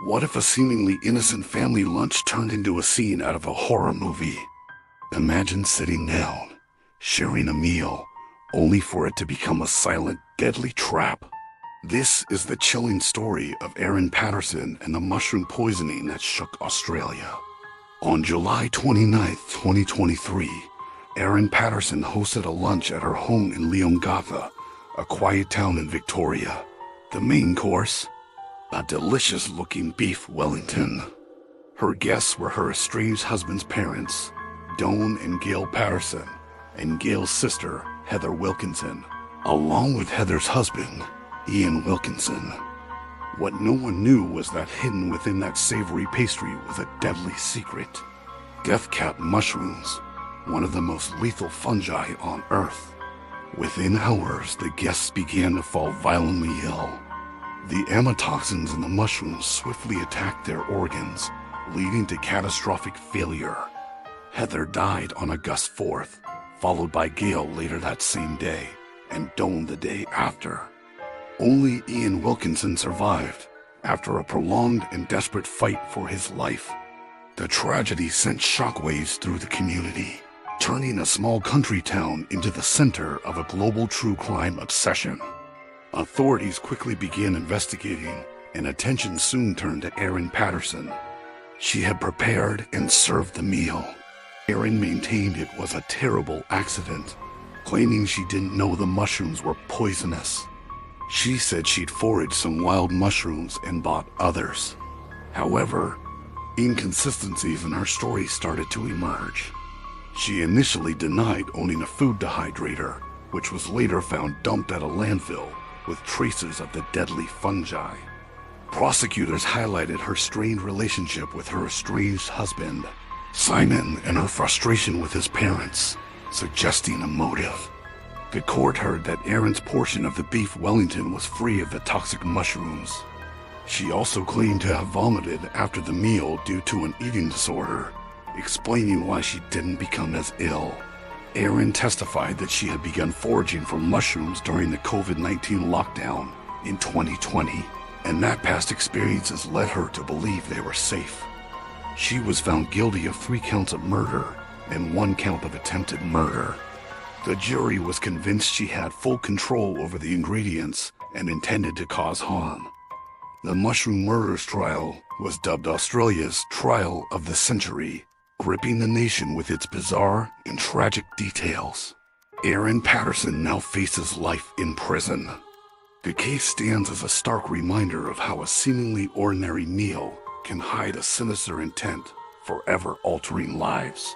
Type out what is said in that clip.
What if a seemingly innocent family lunch turned into a scene out of a horror movie? Imagine sitting down, sharing a meal, only for it to become a silent, deadly trap. This is the chilling story of Erin Patterson and the mushroom poisoning that shook Australia. On July 29, 2023, Erin Patterson hosted a lunch at her home in Leongatha, a quiet town in Victoria. The main course? A delicious-looking beef Wellington. Her guests were her estranged husband's parents, Dawn and Gail Patterson, and Gail's sister, Heather Wilkinson, along with Heather's husband, Ian Wilkinson. What no one knew was that hidden within that savory pastry was a deadly secret. Death-cap mushrooms, one of the most lethal fungi on Earth. Within hours, the guests began to fall violently ill. The amatoxins in the mushrooms swiftly attacked their organs, leading to catastrophic failure. Heather died on August 4th, followed by Gail later that same day, and Dawn the day after. Only Ian Wilkinson survived, after a prolonged and desperate fight for his life. The tragedy sent shockwaves through the community, turning a small country town into the center of a global true crime obsession. Authorities quickly began investigating, and attention soon turned to Erin Patterson. She had prepared and served the meal. Erin maintained it was a terrible accident, claiming she didn't know the mushrooms were poisonous. She said she'd foraged some wild mushrooms and bought others. However, inconsistencies in her story started to emerge. She initially denied owning a food dehydrator, which was later found dumped at a landfill with traces of the deadly fungi. Prosecutors highlighted her strained relationship with her estranged husband, Simon, and her frustration with his parents, suggesting a motive. The court heard that Erin's portion of the beef Wellington was free of the toxic mushrooms. She also claimed to have vomited after the meal due to an eating disorder, explaining why she didn't become as ill. Erin testified that she had begun foraging for mushrooms during the COVID-19 lockdown in 2020, and that past experiences led her to believe they were safe. She was found guilty of 3 counts of murder and 1 count of attempted murder. The jury was convinced she had full control over the ingredients and intended to cause harm. The mushroom murders trial was dubbed Australia's trial of the century, gripping the nation with its bizarre and tragic details. Erin Patterson now faces life in prison. The case stands as a stark reminder of how a seemingly ordinary meal can hide a sinister intent, forever altering lives.